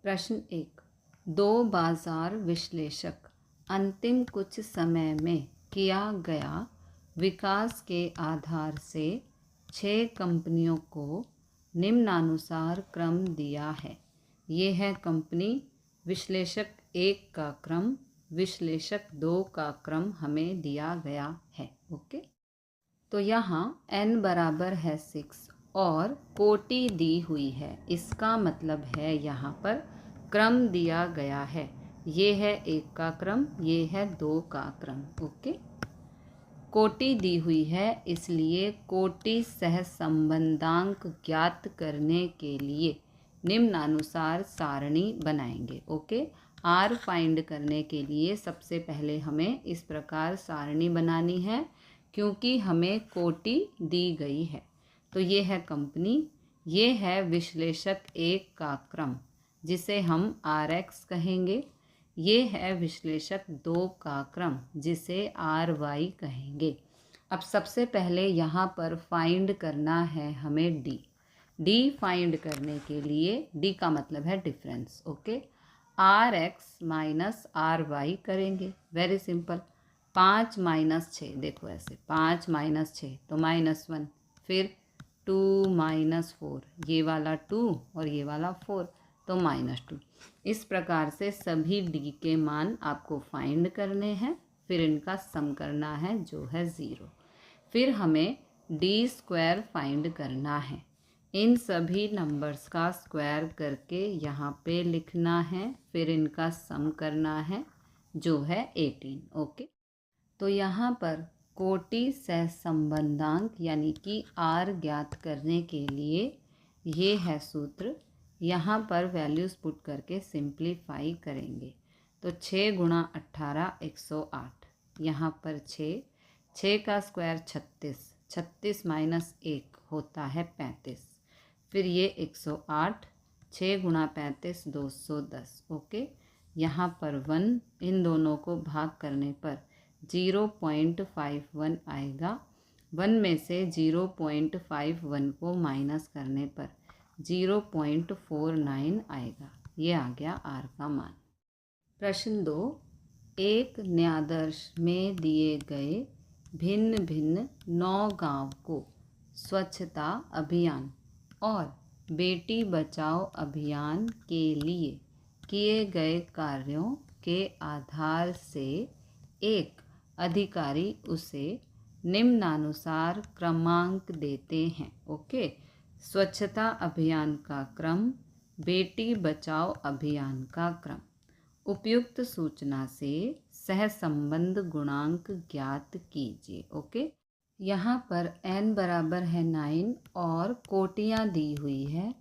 प्रश्न 1। दो बाजार विश्लेषक अंतिम कुछ समय में किया गया विकास के आधार से 6 कंपनियों को निम्नानुसार क्रम दिया है। ये है कंपनी। विश्लेषक 1 का क्रम, विश्लेषक 2 का क्रम हमें दिया गया है। ओके, तो यहाँ n बराबर है 6 और कोटि दी हुई है। इसका मतलब है यहाँ पर क्रम दिया गया है। ये है 1 का क्रम, ये है 2 का क्रम। ओके, कोटि दी हुई है, इसलिए कोटि सह संबंधांक ज्ञात करने के लिए निम्नानुसार सारणी बनाएंगे। ओके, आर फाइंड करने के लिए सबसे पहले हमें इस प्रकार सारणी बनानी है, क्योंकि हमें कोटि दी गई है। तो ये है कंपनी, ये है विश्लेषक 1 का क्रम जिसे हम RX कहेंगे। ये है विश्लेषक 2 का क्रम जिसे RY कहेंगे। अब सबसे पहले यहाँ पर फाइंड करना है हमें D। D फाइंड करने के लिए, D का मतलब है difference. Okay, RX minus RY करेंगे। Very simple. 5 माइनस 6, देखो ऐसे 5 माइनस 6 तो -1, फिर 2 माइनस 4, ये वाला 2 और ये वाला 4 तो -2। इस प्रकार से सभी D के मान आपको फाइंड करने हैं, फिर इनका सम करना है जो है 0। फिर हमें D² फाइंड करना है। इन सभी नंबर्स का स्क्वायर करके यहाँ पे लिखना है, फिर इनका सम करना है जो है 18। ओके, तो यहाँ पर कोटि सह संबंधांक यानी कि R ज्ञात करने के लिए ये है सूत्र। यहाँ पर वैल्यूज़ पुट करके सिंप्लीफाई करेंगे तो 6 गुणा 18 108, यहाँ पर 6 का स्क्वायर 36, 36 माइनस 1 होता है 35, फिर ये 108, 6 गुणा 35 210। ओके, यहाँ पर 1, इन दोनों को भाग करने पर 0.51 आएगा। 1 में से 0.51 को माइनस करने पर 0.49 आएगा। ये आ गया R का मान। प्रश्न 2। एक न्यायाधीश में दिए गए भिन्न भिन्न 9 गांव को स्वच्छता अभियान और बेटी बचाओ अभियान के लिए किए गए कार्यों के आधार से एक अधिकारी उसे निम्नानुसार क्रमांक देते हैं। ओके, स्वच्छता अभियान का क्रम, बेटी बचाओ अभियान का क्रम। उपयुक्त सूचना से सहसंबंध गुणांक ज्ञात कीजिए। ओके, यहाँ पर n बराबर है 9 और कोटियाँ दी हुई है,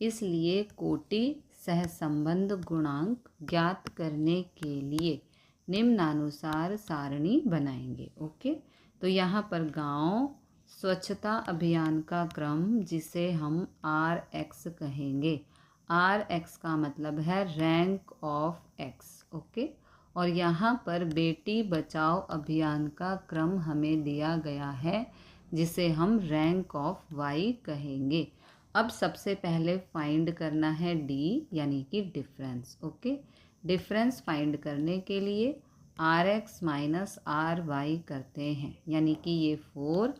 इसलिए कोटि सहसंबंध गुणांक ज्ञात करने के लिए निम्नानुसार सारणी बनाएंगे। ओके, तो यहाँ पर गांव, स्वच्छता अभियान का क्रम जिसे हम RX कहेंगे। RX का मतलब है रैंक ऑफ X। ओके, और यहाँ पर बेटी बचाओ अभियान का क्रम हमें दिया गया है जिसे हम रैंक ऑफ Y कहेंगे। अब सबसे पहले फाइंड करना है D यानी कि डिफरेंस। ओके, डिफरेंस फाइंड करने के लिए RX माइनस RY करते हैं, यानी कि ये 4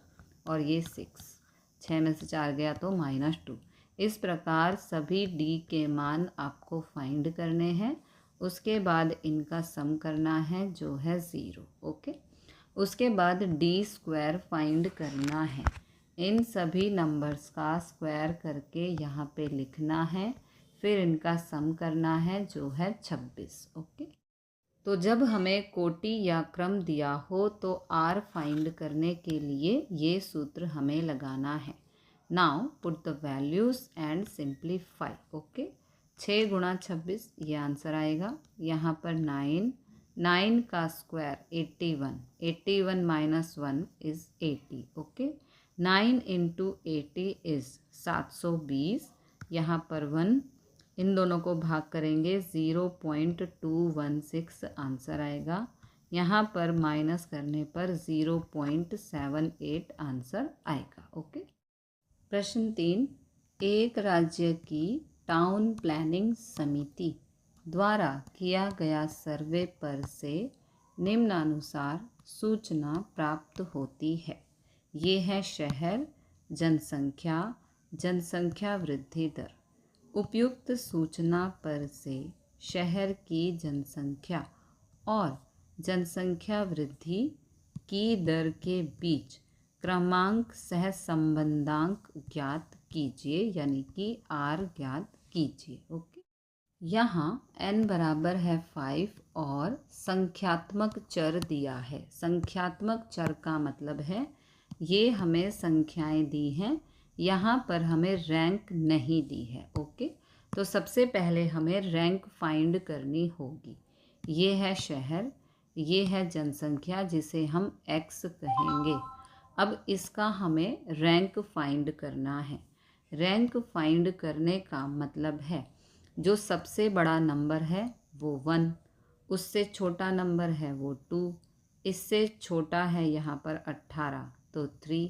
और ये 6 में से 4 गया तो -2। इस प्रकार सभी D के मान आपको फाइंड करने हैं, उसके बाद इनका सम करना है जो है 0। ओके, उसके बाद D² फाइंड करना है। इन सभी नंबर्स का स्क्वायर करके यहाँ पे लिखना है, फिर इनका सम करना है जो है 26। ओके, तो जब हमें कोटि या क्रम दिया हो तो R फाइंड करने के लिए ये सूत्र हमें लगाना है। Now put the values and simplify. Okay, 6 गुणा 26 ये आंसर आएगा। यहाँ पर 9 का square 81, 81 minus 1 is 80। Okay, 9 into 80 is 720। यहाँ पर 1, इन दोनों को भाग करेंगे 0.216 आंसर आएगा। यहाँ पर माइनस करने पर 0.78 आंसर आएगा। ओके, प्रश्न 3। एक राज्य की टाउन प्लानिंग समिति द्वारा किया गया सर्वे पर से निम्नानुसार सूचना प्राप्त होती है। ये है शहर, जनसंख्या, जनसंख्या वृद्धि दर। उपयुक्त सूचना पर से शहर की जनसंख्या और जनसंख्या वृद्धि की दर के बीच क्रमांक सह संबंधांक ज्ञात कीजिए, यानी कि R ज्ञात कीजिए। ओके, यहाँ n बराबर है 5 और संख्यात्मक चर दिया है। संख्यात्मक चर का मतलब है ये हमें संख्याएं दी हैं, यहाँ पर हमें रैंक नहीं दी है। ओके, तो सबसे पहले हमें रैंक फाइंड करनी होगी। ये है शहर, ये है जनसंख्या जिसे हम x कहेंगे। अब इसका हमें रैंक फाइंड करना है। रैंक फाइंड करने का मतलब है जो सबसे बड़ा नंबर है वो 1, उससे छोटा नंबर है वो 2, इससे छोटा है यहाँ पर 18 तो 3,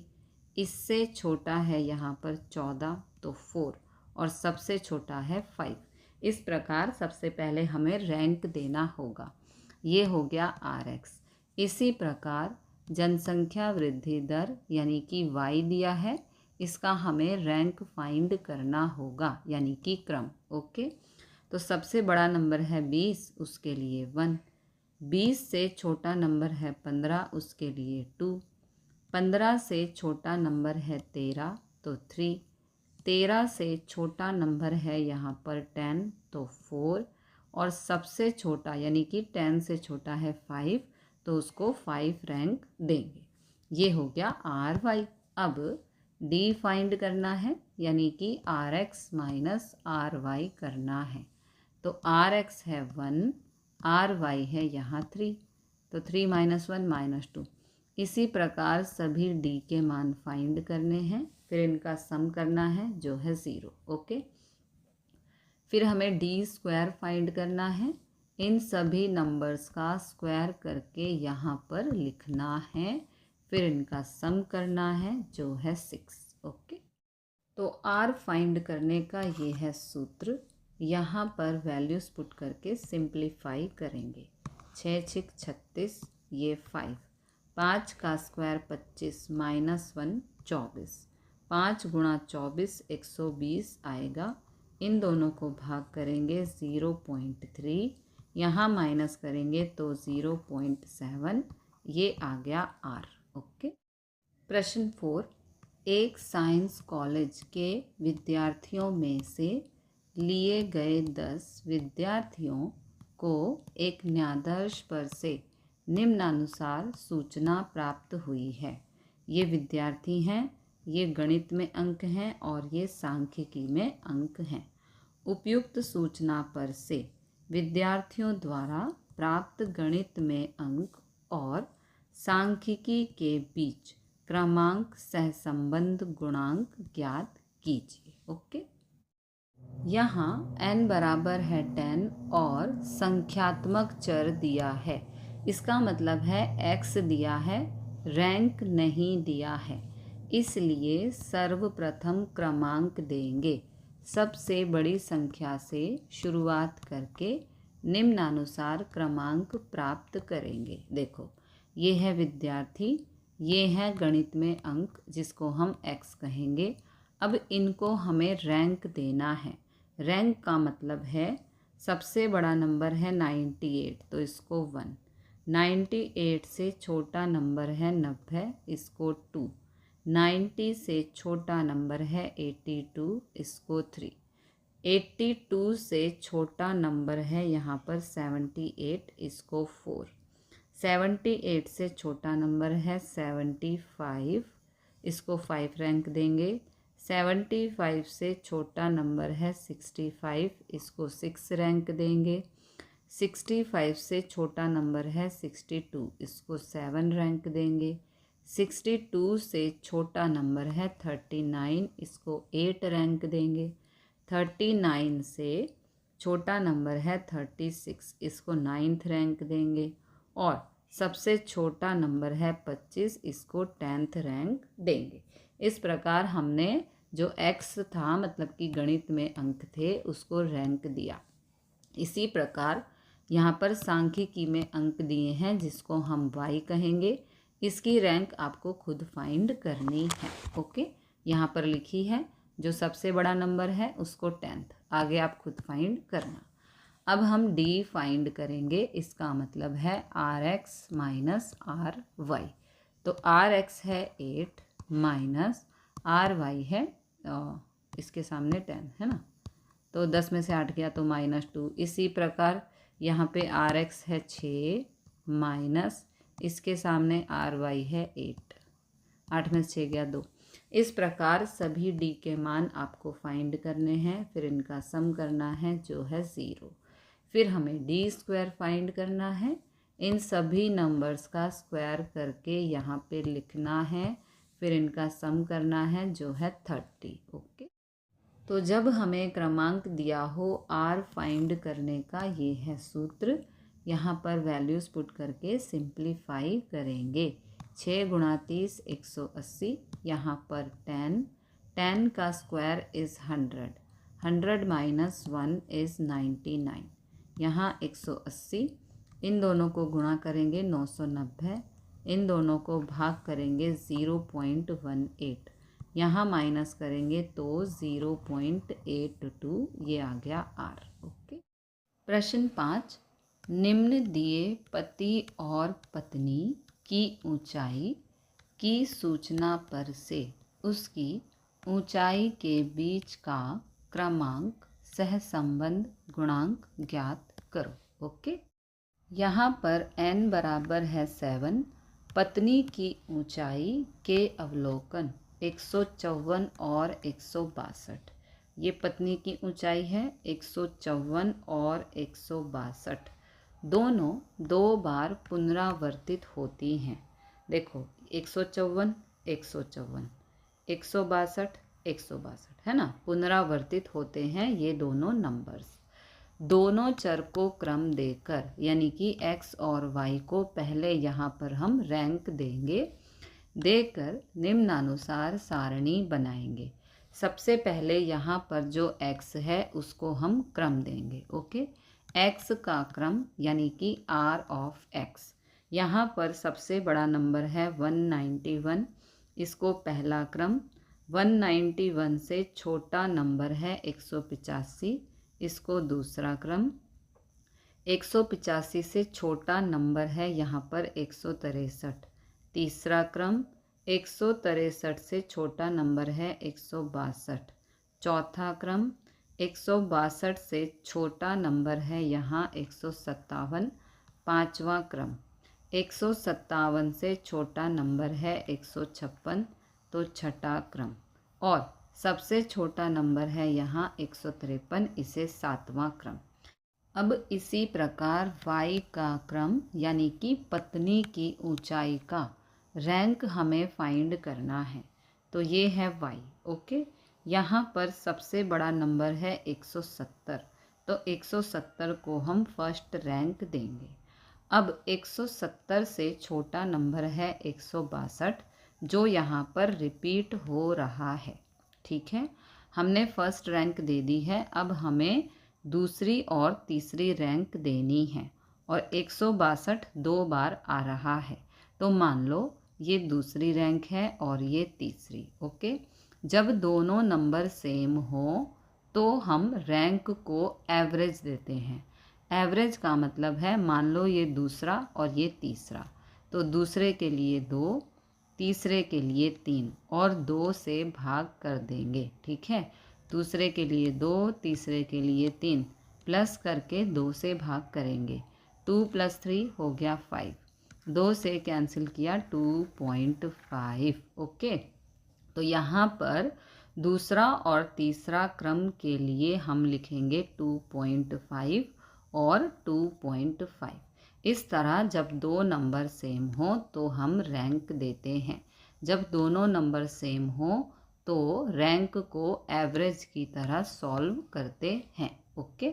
इससे छोटा है यहाँ पर 14 तो 4 और सबसे छोटा है 5। इस प्रकार सबसे पहले हमें रैंक देना होगा। ये हो गया RX। इसी प्रकार जनसंख्या वृद्धि दर यानी कि Y दिया है, इसका हमें रैंक फाइंड करना होगा, यानी कि क्रम। ओके, तो सबसे बड़ा नंबर है 20, उसके लिए 1, 20 से छोटा नंबर है 15, उसके लिए 2, 15 से छोटा नंबर है 13 तो 3, 13 से छोटा नंबर है यहाँ पर 10 तो 4 और सबसे छोटा यानी कि 10 से छोटा है 5 तो उसको 5 रैंक देंगे। ये हो गया RY। अब D फाइंड करना है, यानी कि RX माइनस RY करना है। तो RX है 1, RY है यहाँ 3, तो 3 माइनस 1 माइनस 2। इसी प्रकार सभी D के मान फाइंड करने हैं, फिर इनका सम करना है जो है 0। ओके, फिर हमें D स्क्वायर फाइंड करना है। इन सभी नंबर्स का स्क्वायर करके यहाँ पर लिखना है, फिर इनका सम करना है जो है 6। ओके, तो R फाइंड करने का ये है सूत्र। यहाँ पर वैल्यूज़ पुट करके सिंप्लीफाई करेंगे। 6 6 36, ये 5, 5 का स्क्वायर 25 माइनस 1 24, 5 गुणा 24 120 आएगा। इन दोनों को भाग करेंगे 0.3, यहाँ माइनस करेंगे तो 0.7, ये आ गया R। ओके, प्रश्न 4, एक साइंस कॉलेज के विद्यार्थियों में से लिए गए 10 विद्यार्थियों को एक न्यायाधीश पर से निम्नानुसार सूचना प्राप्त हुई है। ये विद्यार्थी हैं, ये गणित में अंक हैं और ये सांख्यिकी में अंक हैं। उपयुक्त सूचना पर से विद्यार्थियों द्वारा प्राप्त गणित में अंक और सांख्यिकी के बीच क्रमांक सहसंबंध गुणांक ज्ञात कीजिए। ओके, यहाँ n बराबर है 10 और संख्यात्मक चर दिया है। इसका मतलब है x दिया है, रैंक नहीं दिया है, इसलिए सर्वप्रथम क्रमांक देंगे। सबसे बड़ी संख्या से शुरुआत करके निम्नानुसार क्रमांक प्राप्त करेंगे। देखो, ये है विद्यार्थी, ये है गणित में अंक जिसको हम x कहेंगे। अब इनको हमें रैंक देना है। रैंक का मतलब है सबसे बड़ा नंबर है 98 तो इसको 1, 98 से छोटा नंबर है 90, इसको 2, 90 से छोटा नंबर है 82, इसको 3, 82 से छोटा नंबर है यहाँ पर 78, इसको 4, 78 से छोटा नंबर है 75, इसको 5 रैंक देंगे। 75 से छोटा नंबर है 65, इसको 6 रैंक देंगे। 65 से छोटा नंबर है 62, इसको 7 रैंक देंगे। 62 से छोटा नंबर है 39, इसको 8 रैंक देंगे। 39 से छोटा नंबर है 36, इसको 9th रैंक देंगे। और सबसे छोटा नंबर है 25, इसको 10th रैंक देंगे। इस प्रकार हमने जो एक्स था मतलब कि गणित में अंक थे उसको रैंक दिया। इसी प्रकार यहाँ पर सांख्यिकी में अंक दिए हैं जिसको हम y कहेंगे। इसकी रैंक आपको खुद फाइंड करनी है। ओके, यहाँ पर लिखी है, जो सबसे बड़ा नंबर है उसको 10th, आगे आप खुद फाइंड करना। अब हम d फाइंड करेंगे, इसका मतलब है rx माइनस ry। तो rx है 8 माइनस ry है इसके सामने 10 है ना, तो 10 में से 8 गया तो -2। इसी प्रकार यहाँ पे rx है 6 माइनस इसके सामने ry है 8, 8 में से 6 गया 2। इस प्रकार सभी d के मान आपको फाइंड करने हैं, फिर इनका सम करना है जो है 0। फिर हमें d² फाइंड करना है, इन सभी नंबर्स का स्क्वायर करके यहाँ पे लिखना है, फिर इनका सम करना है जो है 30। ओके, तो जब हमें क्रमांक दिया हो r फाइंड करने का, ये है सूत्र। यहाँ पर वैल्यूज़ पुट करके सिंप्लीफाई करेंगे। 6 गुणा 30 180, यहाँ पर 10, 10 का स्क्वायर इज़ 100, 100 माइनस 1 इज़ 99, यहाँ 180, इन दोनों को गुणा करेंगे 990, इन दोनों को भाग करेंगे 0.18, यहाँ माइनस करेंगे तो 0.82, ये आ गया r। ओके, प्रश्न 5, निम्न दिए पति और पत्नी की ऊंचाई की सूचना पर से उसकी ऊंचाई के बीच का क्रमांक सहसंबंध गुणांक ज्ञात करो। ओके, यहाँ पर n बराबर है 7, पत्नी की ऊंचाई के अवलोकन 154 और 162, ये पत्नी की ऊंचाई है 154 और 162, दोनों 2 बार पुनरावर्तित होती हैं। देखो 154 154, 162 162 है ना, पुनरावर्तित होते हैं ये दोनों नंबर्स। दोनों चर को क्रम देकर, यानी कि x और y को पहले यहाँ पर हम रैंक देकर निम्नानुसार सारणी बनाएंगे। सबसे पहले यहाँ पर जो x है उसको हम क्रम देंगे। ओके, x का क्रम यानी कि r ऑफ x, यहाँ पर सबसे बड़ा नंबर है 191, इसको पहला क्रम। 191 से छोटा नंबर है 185, इसको दूसरा क्रम। 185 से छोटा नंबर है यहाँ पर 163, तीसरा क्रम। 163 से छोटा नंबर है 162, चौथा क्रम। 162 से छोटा नंबर है यहाँ 157, पाँचवा क्रम। 157 से छोटा नंबर है 156, तो छठा क्रम। और सबसे छोटा नंबर है यहाँ 153, इसे सातवां क्रम। अब इसी प्रकार y का क्रम यानी कि पत्नी की ऊंचाई का रैंक हमें फाइंड करना है, तो ये है y। ओके, यहाँ पर सबसे बड़ा नंबर है 170, तो 170 को हम फर्स्ट रैंक देंगे। अब 170 से छोटा नंबर है 162, जो यहाँ पर रिपीट हो रहा है। ठीक है, हमने फर्स्ट रैंक दे दी है, अब हमें दूसरी और तीसरी रैंक देनी है, और 162 2 बार आ रहा है, तो मान लो ये दूसरी रैंक है और ये तीसरी। ओके, जब दोनों नंबर सेम हो तो हम रैंक को एवरेज देते हैं। एवरेज का मतलब है, मान लो ये दूसरा और ये तीसरा, तो दूसरे के लिए 2, तीसरे के लिए 3, और 2 से भाग कर देंगे। ठीक है, दूसरे के लिए 2, तीसरे के लिए 3, प्लस करके 2 से भाग करेंगे। 2 + 3 हो गया 5, 2 से कैंसिल किया 2.5। ओके, तो यहाँ पर दूसरा और तीसरा क्रम के लिए हम लिखेंगे 2.5 और 2.5। इस तरह जब दो नंबर सेम हो तो हम रैंक देते हैं। जब दोनों नंबर सेम हो तो रैंक को एवरेज की तरह सॉल्व करते हैं। ओके,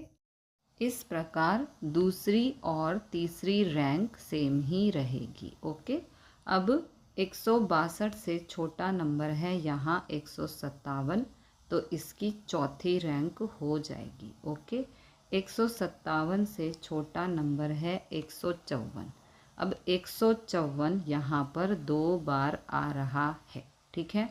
इस प्रकार दूसरी और तीसरी रैंक सेम ही रहेगी। ओके, अब 162 से छोटा नंबर है यहाँ 157, तो इसकी चौथी रैंक हो जाएगी। ओके, 157 से छोटा नंबर है 154। अब 154 यहाँ पर 2 बार आ रहा है। ठीक है,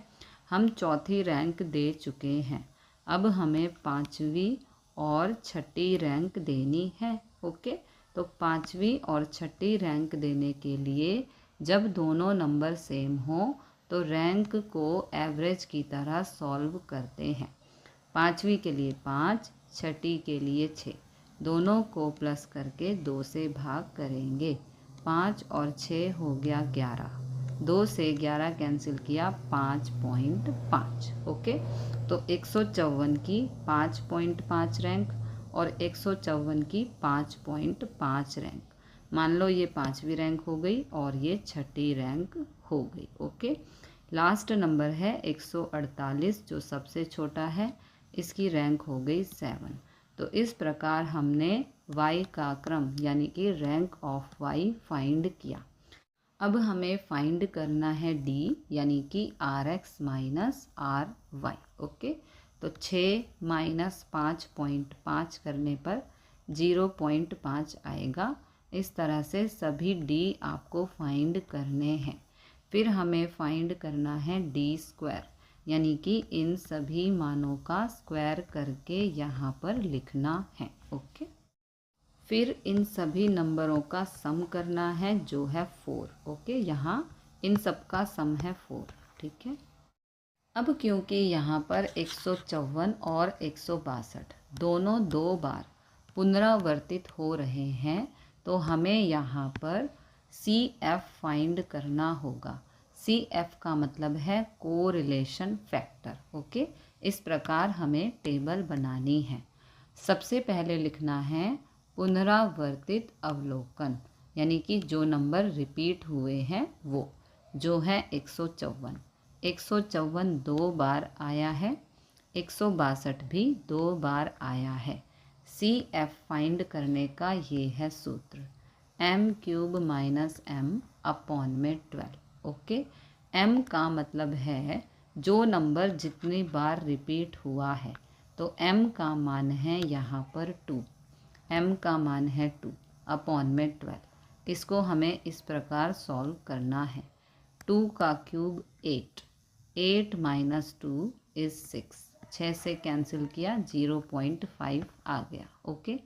हम चौथी रैंक दे चुके हैं, अब हमें पांचवी और छठी रैंक देनी है। ओके, तो पांचवी और छठी रैंक देने के लिए जब दोनों नंबर सेम हो तो रैंक को एवरेज की तरह सॉल्व करते हैं। पांचवी के लिए 5, छठी के लिए 6, दोनों को प्लस करके 2 से भाग करेंगे। 5 और 6 हो गया 11, 2 से 11 कैंसिल किया 5.5। ओके, तो 154 की 5.5 रैंक और 154 की 5.5 रैंक। मान लो ये पांचवी रैंक हो गई और ये छठी रैंक हो गई। ओके, लास्ट नंबर है 148 जो सबसे छोटा है, इसकी रैंक हो गई 7। तो इस प्रकार हमने y का क्रम यानी कि रैंक ऑफ y फाइंड किया। अब हमें फाइंड करना है d यानी कि rx माइनस ry। ओके, तो 6 माइनस 5.5 करने पर 0.5 आएगा। इस तरह से सभी d आपको फाइंड करने हैं। फिर हमें फाइंड करना है d स्क्वायर यानी कि इन सभी मानों का स्क्वायर करके यहाँ पर लिखना है। ओके, फिर इन सभी नंबरों का सम करना है जो है 4। ओके, यहाँ इन सब का सम है 4। ठीक है, अब क्योंकि यहाँ पर 154 और 162 दोनों 2 बार पुनरावर्तित हो रहे हैं, तो हमें यहाँ पर CF फाइंड करना होगा। CF का मतलब है कोरिलेशन फैक्टर। ओके, इस प्रकार हमें टेबल बनानी है। सबसे पहले लिखना है पुनरावर्तित अवलोकन यानी कि जो नंबर रिपीट हुए हैं वो, जो है 154। 154 2 बार आया है, 162 भी 2 बार आया है। CF फाइंड करने का ये है सूत्र, m³ माइनस m अपॉन में 12। ओके, m का मतलब है जो नंबर जितनी बार रिपीट हुआ है, तो m का मान है यहाँ पर 2, m का मान है 2 अपॉन में 12। इसको हमें इस प्रकार सॉल्व करना है। 2 का क्यूब 8, 8 माइनस 2 इज़ 6, 6 से कैंसिल किया 0.5 आ गया। ओके,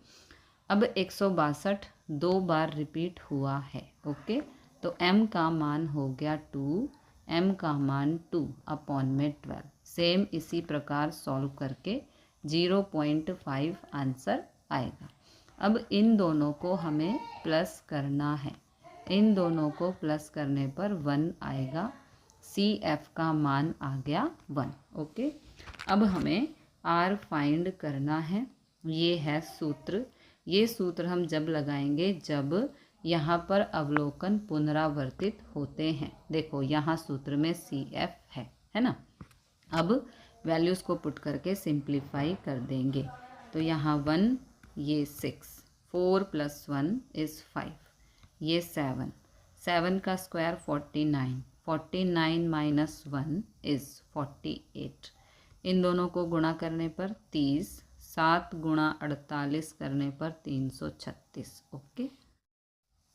अब 162 2 बार रिपीट हुआ है। ओके, तो m का मान हो गया 2, m का मान 2 अपॉन में 12। सेम इसी प्रकार सॉल्व करके 0.5 आंसर आएगा। अब इन दोनों को हमें प्लस करना है, इन दोनों को प्लस करने पर 1 आएगा। CF का मान आ गया 1। ओके, अब हमें R फाइंड करना है। ये है सूत्र, ये सूत्र हम जब लगाएंगे जब यहाँ पर अवलोकन पुनरावर्तित होते हैं। देखो यहाँ सूत्र में CF है ना। अब वैल्यूज़ को पुट करके सिंप्लीफाई कर देंगे, तो यहाँ 1, ये 6, 4 + 1 इज़ 5, ये 7, 7 का स्क्वायर 49, 49 माइनस 1 इज़ 48। इन दोनों को गुणा करने पर 30, 7 गुणा 48 करने पर 336। ओके,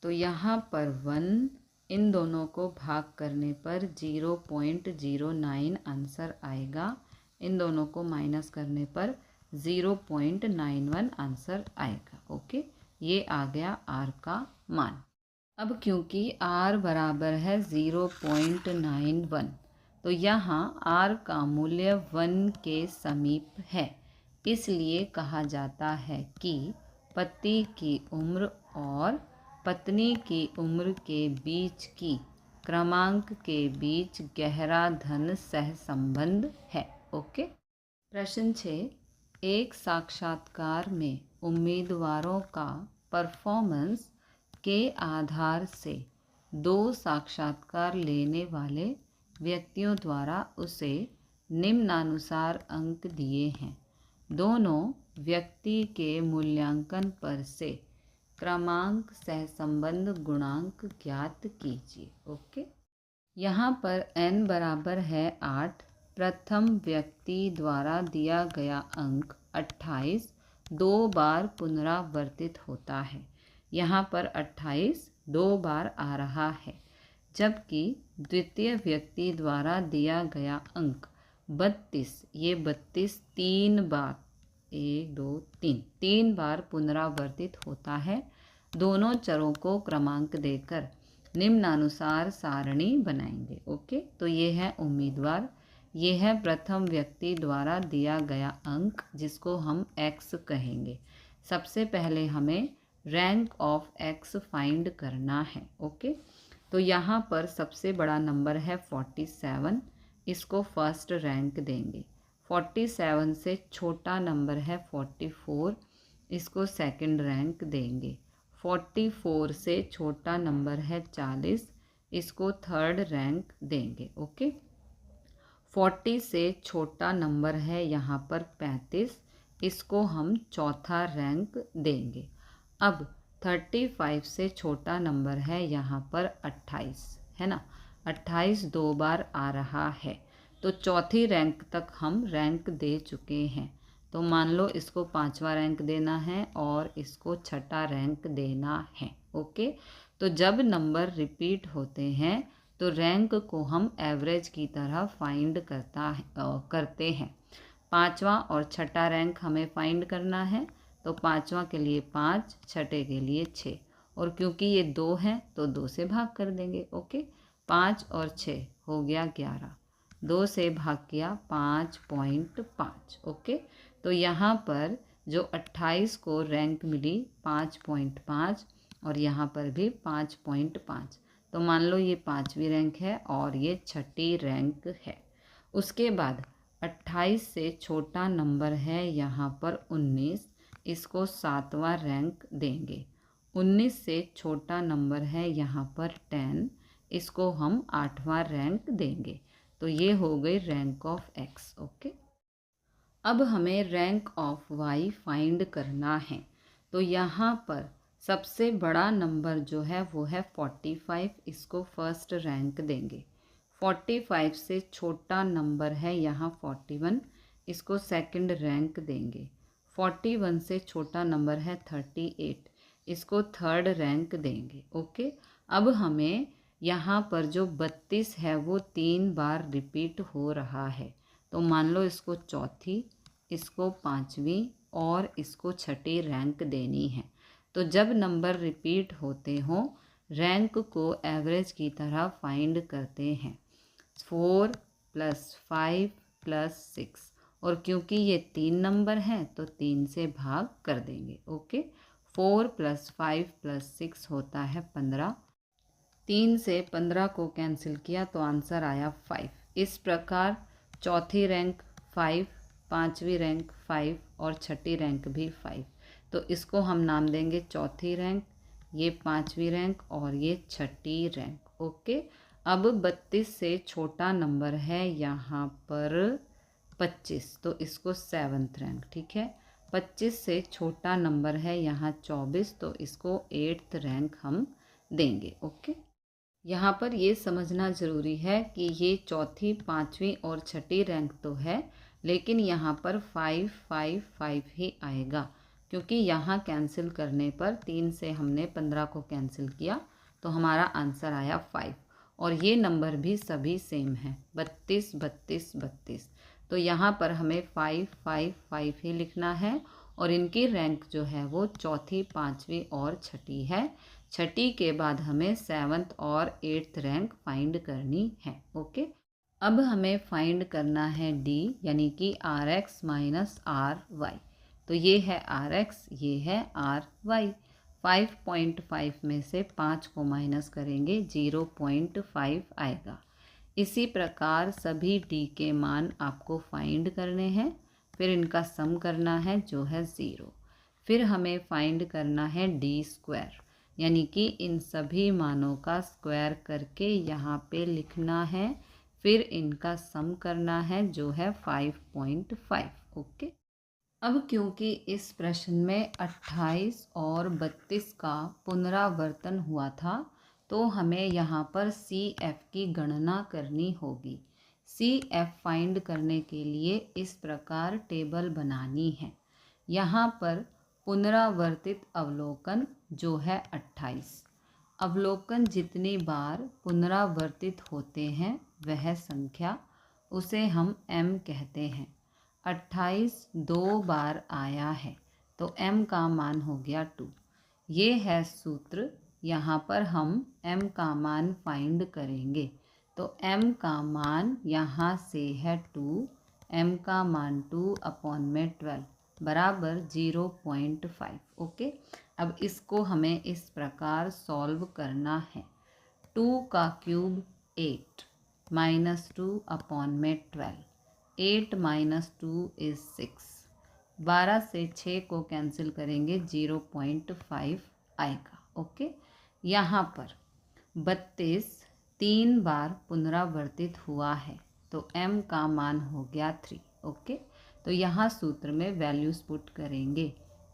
तो यहाँ पर 1, इन दोनों को भाग करने पर 0.09 आंसर आएगा। इन दोनों को माइनस करने पर 0.91 आंसर आएगा। ओके, ये आ गया R का मान। अब क्योंकि R बराबर है 0.91, तो यहाँ R का मूल्य 1 के समीप है, इसलिए कहा जाता है कि पति की उम्र और पत्नी की उम्र के बीच की क्रमांक के बीच गहरा धन सहसंबंध है। ओके, प्रश्न 6, एक साक्षात्कार में उम्मीदवारों का परफॉर्मेंस के आधार से 2 साक्षात्कार लेने वाले व्यक्तियों द्वारा उसे निम्नानुसार अंक दिए हैं। दोनों व्यक्ति के मूल्यांकन पर से क्रमांक सहसंबंध गुणांक ज्ञात कीजिए। ओके, यहाँ पर n बराबर है 8। प्रथम व्यक्ति द्वारा दिया गया अंक 28 दो बार पुनरावर्तित होता है। यहाँ पर 28 दो बार आ रहा है, जबकि द्वितीय व्यक्ति द्वारा दिया गया अंक 32, ये 32 तीन बार, 1 2 3 तीन बार पुनरावर्तित होता है। दोनों चरों को क्रमांक देकर निम्नानुसार सारणी बनाएंगे। ओके, तो ये है उम्मीदवार, ये है प्रथम व्यक्ति द्वारा दिया गया अंक जिसको हम x कहेंगे। सबसे पहले हमें रैंक ऑफ x फाइंड करना है। ओके, तो यहाँ पर सबसे बड़ा नंबर है 47, इसको फर्स्ट रैंक देंगे। 47 से छोटा नंबर है 44, इसको सेकंड रैंक देंगे। 44 से छोटा नंबर है 40, इसको थर्ड रैंक देंगे। ओके, 40 से छोटा नंबर है यहाँ पर 35, इसको हम चौथा रैंक देंगे। अब 35 से छोटा नंबर है यहाँ पर 28, है ना। 28 दो बार आ रहा है, तो चौथी रैंक तक हम रैंक दे चुके हैं। तो मान लो इसको पांचवा रैंक देना है और इसको छठा रैंक देना है। ओके, तो जब नंबर रिपीट होते हैं तो रैंक को हम एवरेज की तरह फाइंड करते हैं। पांचवा और छठा रैंक हमें फाइंड करना है, तो पांचवा के लिए 5, छठे के लिए 6, और क्योंकि ये 2 हैं तो 2 से भाग कर देंगे। ओके, 5 और 6 हो गया 11, 2 से भाग किया 5.5। ओके, तो यहाँ पर जो 28 को रैंक मिली 5.5 और यहाँ पर भी 5.5, तो मान लो ये पांचवी रैंक है और ये छठी रैंक है। उसके बाद 28 से छोटा नंबर है यहाँ पर 19, इसको सातवां रैंक देंगे। 19 से छोटा नंबर है यहाँ पर 10, इसको हम आठवां रैंक देंगे। तो ये हो गई रैंक ऑफ x। ओके, अब हमें रैंक ऑफ y फाइंड करना है। तो यहाँ पर सबसे बड़ा नंबर जो है वो है 45, इसको फर्स्ट रैंक देंगे। 45 से छोटा नंबर है यहाँ 41, इसको सेकंड रैंक देंगे। 41 से छोटा नंबर है 38, इसको थर्ड रैंक देंगे। ओके, अब हमें यहाँ पर जो 32 है वो 3 बार रिपीट हो रहा है, तो मान लो इसको चौथी, इसको पांचवी और इसको छठी रैंक देनी है। तो जब नंबर रिपीट होते हों रैंक को एवरेज की तरह फाइंड करते हैं। 4 + 5 + 6, और क्योंकि ये 3 नंबर हैं तो 3 से भाग कर देंगे। ओके, 4 + 5 + 6 होता है 15। 3 से 15 को कैंसिल किया तो आंसर आया 5। इस प्रकार चौथी रैंक 5, पांचवी रैंक 5 और छठी रैंक भी 5। तो इसको हम नाम देंगे चौथी रैंक, ये पांचवी रैंक और ये छठी रैंक। ओके, अब 32 से छोटा नंबर है यहाँ पर 25, तो इसको सेवन्थ रैंक। ठीक है, 25 से छोटा नंबर है यहाँ 24, तो इसको 8th रैंक हम देंगे। ओके, यहाँ पर ये समझना ज़रूरी है कि ये चौथी, पांचवी और छठी रैंक तो है, लेकिन यहाँ पर 5 5 5 ही आएगा, क्योंकि यहाँ कैंसिल करने पर 3 से हमने 15 को कैंसिल किया तो हमारा आंसर आया 5। और ये नंबर भी सभी सेम है, 32 32 32। तो यहाँ पर हमें 5 5 5 ही लिखना है, और इनकी रैंक जो है वो चौथी, पांचवी और छठी है। छठी के बाद हमें 7th और 8th रैंक फाइंड करनी है। ओके, अब हमें फाइंड करना है D, यानी कि RX - RY। तो ये है RX, ये है RY। 5.5 में से 5 को माइनस करेंगे 0.5 आएगा। इसी प्रकार सभी D के मान आपको फाइंड करने हैं, फिर इनका सम करना है जो है 0। फिर हमें फाइंड करना है D², यानी कि इन सभी मानों का स्क्वायर करके यहाँ पे लिखना है, फिर इनका सम करना है जो है 5.5। ओके, अब क्योंकि इस प्रश्न में 28 और 32 का पुनरावर्तन हुआ था, तो तो हमें यहाँ पर CF की गणना करनी होगी। CF फाइंड करने के लिए इस प्रकार टेबल बनानी है। यहाँ पर पुनरावर्तित अवलोकन जो है 28। अवलोकन जितनी बार पुनरावर्तित होते हैं वह संख्या, उसे हम m कहते हैं। 28 2 बार आया है तो m का मान हो गया 2। ये है सूत्र। यहाँ पर हम m का मान फाइंड करेंगे तो m का मान यहाँ से है 2, m का मान 2/12 बराबर 0.5। ओके, अब इसको हमें इस प्रकार सॉल्व करना है। 2 का क्यूब 8 माइनस 2/12, 8 माइनस 2 इज़ 6। 12 से 6 को कैंसिल करेंगे 0.5 आएगा। ओके, यहाँ पर 32 3 बार पुनरावर्तित हुआ है तो m का मान हो गया 3। ओके, तो यहाँ सूत्र में वैल्यूज़ पुट करेंगे।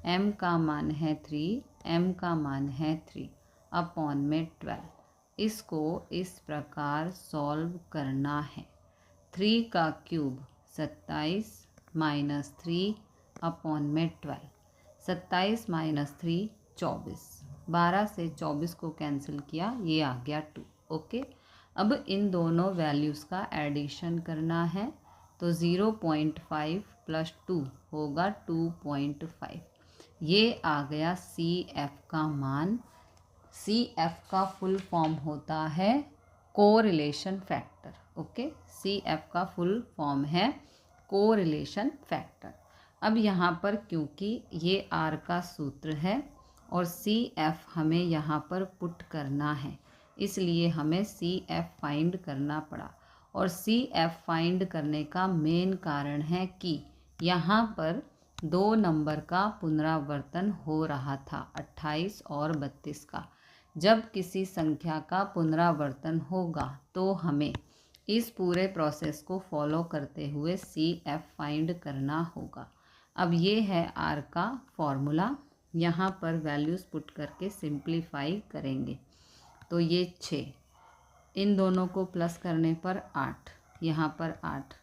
m का मान है 3, m का मान है 3/12। इसको इस प्रकार सॉल्व करना है। 3 का क्यूब 27 माइनस 3/12, 27 माइनस 3 24। 12 से 24 को कैंसिल किया, ये आ गया 2। ओके, अब इन दोनों वैल्यूज़ का एडिशन करना है तो 0.5 प्लस 2 होगा 2.5। ये आ गया CF का मान। CF का फुल फॉर्म होता है कोरिलेशन फैक्टर। ओके, CF का फुल फॉर्म है कोरिलेशन फैक्टर। अब यहाँ पर क्योंकि ये R का सूत्र है और CF हमें यहाँ पर पुट करना है, इसलिए हमें CF फाइंड करना पड़ा। और CF फाइंड करने का मेन कारण है कि यहाँ पर 2 नंबर का पुनरावर्तन हो रहा था, 28 और 32 का। जब किसी संख्या का पुनरावर्तन होगा तो हमें इस पूरे प्रोसेस को फॉलो करते हुए CF फाइंड करना होगा। अब ये है R का फॉर्मूला। यहाँ पर वैल्यूज़ पुट करके सिंप्लीफाई करेंगे तो ये 6, इन दोनों को प्लस करने पर 8, यहाँ पर 8,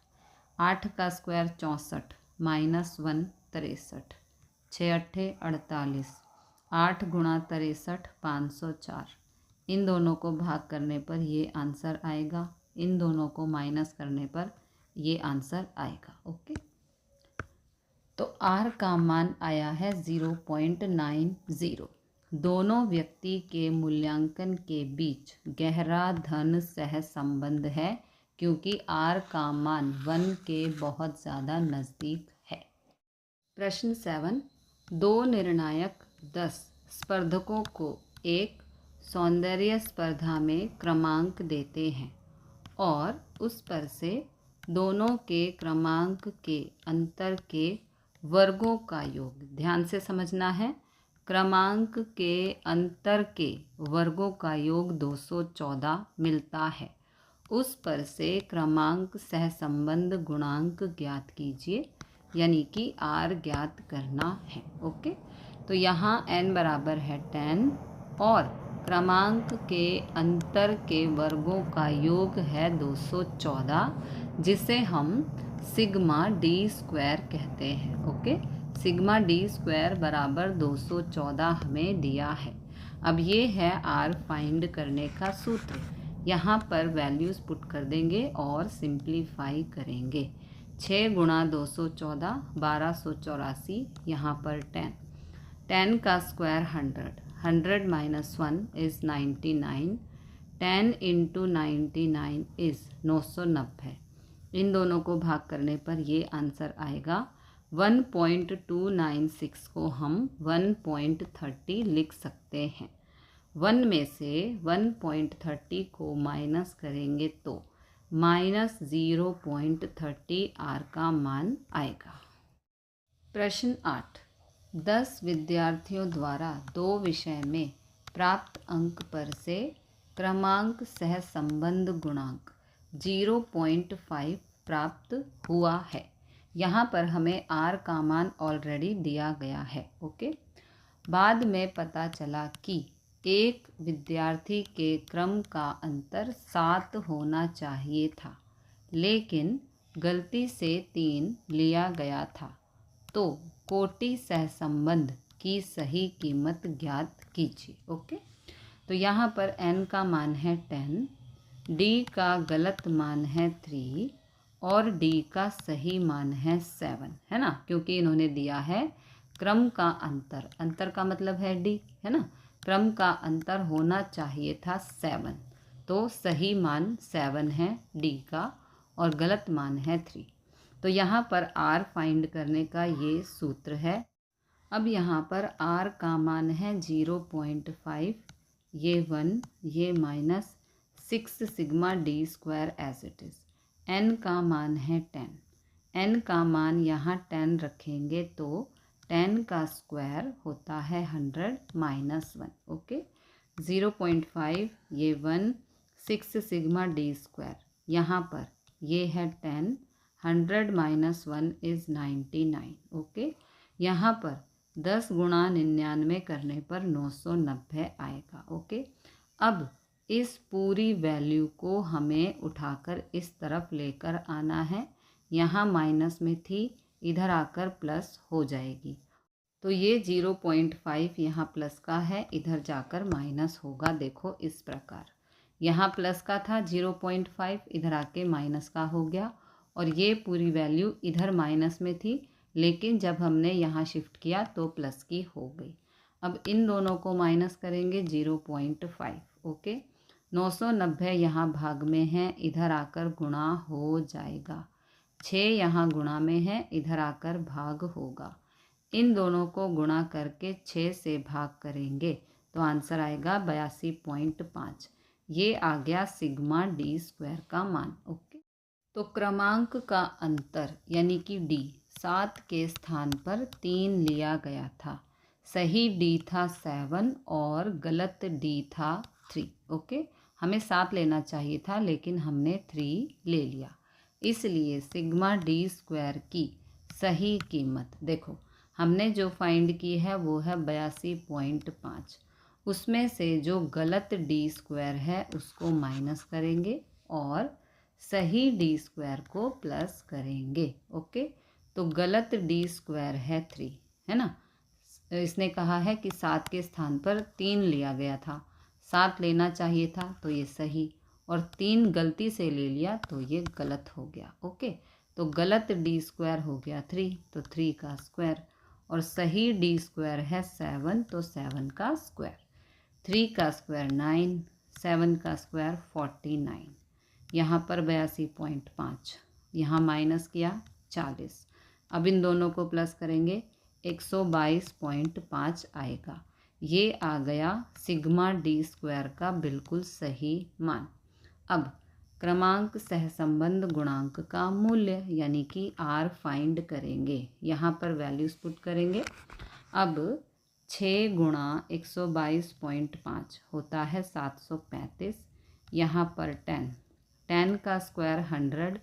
8 का स्क्वायर 64 माइनस 1 63, 6 8 48, 8 गुणा 63 504। इन दोनों को भाग करने पर ये आंसर आएगा, इन दोनों को माइनस करने पर ये आंसर आएगा। ओके, तो R का मान आया है 0.90। दोनों व्यक्ति के मूल्यांकन के बीच गहरा धन सह संबंध है क्योंकि R का मान 1 के बहुत ज़्यादा नज़दीक है। प्रश्न 7, 2 निर्णायक 10 स्पर्धकों को एक सौंदर्य स्पर्धा में क्रमांक देते हैं और उस पर से दोनों के क्रमांक के अंतर के वर्गों का योग, ध्यान से समझना है, क्रमांक के अंतर के वर्गों का योग 214 मिलता है। उस पर से क्रमांक सहसंबंध गुणांक ज्ञात कीजिए, यानी कि R ज्ञात करना है। ओके, तो यहाँ n बराबर है 10 और क्रमांक के अंतर के वर्गों का योग है 214, जिसे हम सिग्मा d स्क्वायर कहते हैं। ओके, सिग्मा d स्क्वायर बराबर 214 हमें दिया है। अब ये है R फाइंड करने का सूत्र। यहाँ पर वैल्यूज़ पुट कर देंगे और सिंप्लीफाई करेंगे। 6 गुणा 214 1284, यहाँ पर 10, 10 का square 100, 100 minus 1 is 99, 10 into 99 is 990। इन दोनों को भाग करने पर ये आंसर आएगा। 1.296 को हम 1.30 लिख सकते हैं। 1 में से 1.30 को माइनस करेंगे तो माइनस 0.30 R का मान आएगा। प्रश्न 8, 10 विद्यार्थियों द्वारा 2 विषय में प्राप्त अंक पर से क्रमांक सह संबंध गुणांक 0.5 प्राप्त हुआ है। यहाँ पर हमें R का मान ऑलरेडी दिया गया है। ओके, बाद में पता चला कि एक विद्यार्थी के क्रम का अंतर 7 होना चाहिए था, लेकिन गलती से 3 लिया गया था, तो कोटि सहसंबंध की सही कीमत ज्ञात कीजिए। ओके, तो यहाँ पर n का मान है 10, d का गलत मान है 3 और d का सही मान है 7, है ना, क्योंकि इन्होंने दिया है क्रम का अंतर, अंतर का मतलब है d, है ना, क्रम का अंतर होना चाहिए था 7, तो सही मान 7 है d का और गलत मान है 3। तो यहाँ पर r फाइंड करने का ये सूत्र है। अब यहाँ पर r का मान है 0.5, ये 1, ये -6 sigma d square as it is. n का मान है 10, n का मान यहाँ 10 रखेंगे तो 10 का स्क्वायर होता है 100 -1। ओके, 0.5, ये 1, 6 सिग्मा d स्क्वायर, यहाँ पर ये है 10, 100 -1 इज़ 99। ओके, यहाँ पर 10 गुणा 99 करने पर 990 आएगा। ओके, अब इस पूरी वैल्यू को हमें उठाकर इस तरफ लेकर आना है। यहाँ माइनस में थी, इधर आकर प्लस हो जाएगी, तो ये 0.5 यहाँ प्लस का है, इधर जाकर माइनस होगा। देखो इस प्रकार, यहाँ प्लस का था 0.5, इधर आके माइनस का हो गया, और ये पूरी वैल्यू इधर माइनस में थी, लेकिन जब हमने यहाँ शिफ्ट किया तो प्लस की हो गई। अब इन दोनों को माइनस करेंगे 0.5। ओके, 990 यहाँ भाग में है, इधर आकर गुणा हो जाएगा, 6 यहाँ गुणा में है, इधर आकर भाग होगा। इन दोनों को गुणा करके 6 से भाग करेंगे तो आंसर आएगा 82.5। ये आ गया सिग्मा d स्क्वायर का मान। ओके, तो क्रमांक का अंतर यानी कि d 7 के स्थान पर 3 लिया गया था। सही d था 7 और गलत d था 3। ओके, हमें 7 लेना चाहिए था, लेकिन हमने 3 ले लिया, इसलिए सिग्मा d स्क्वायर की सही कीमत देखो हमने जो फाइंड की है वो है 82.5। उसमें से जो गलत d स्क्वायर है उसको माइनस करेंगे और सही d स्क्वायर को प्लस करेंगे। ओके, तो गलत d स्क्वायर है 3, है ना, इसने कहा है कि 7 के स्थान पर 3 लिया गया था, 7 लेना चाहिए था तो ये सही, और 3 गलती से ले लिया तो ये गलत हो गया। ओके, तो गलत d स्क्वायर हो गया 3, तो 3 का स्क्वायर, और सही d स्क्वायर है 7, तो 7 का स्क्वायर, 3 का स्क्वायर 9, 7 का स्क्वायर 49। यहाँ पर 82.5, यहाँ माइनस किया 40। अब इन दोनों को प्लस करेंगे 122.5 आएगा। ये आ गया सिग्मा d स्क्वायर का बिल्कुल सही मान। अब क्रमांक सहसंबंध गुणांक का मूल्य यानी कि r फाइंड करेंगे। यहाँ पर वैल्यूज पुट करेंगे। अब 6 गुणा 122.5 होता है 735। यहाँ पर 10 का स्क्वायर 100,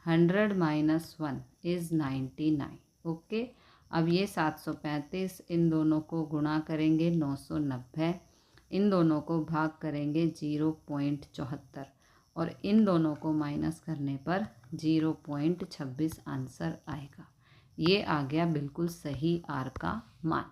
100 -1 इज़ 99। ओके, अब ये 735, इन दोनों को गुणा करेंगे 990, इन दोनों को भाग करेंगे 0.74 और इन दोनों को माइनस करने पर 0.26 आंसर आएगा। ये आ गया बिल्कुल सही r का मान।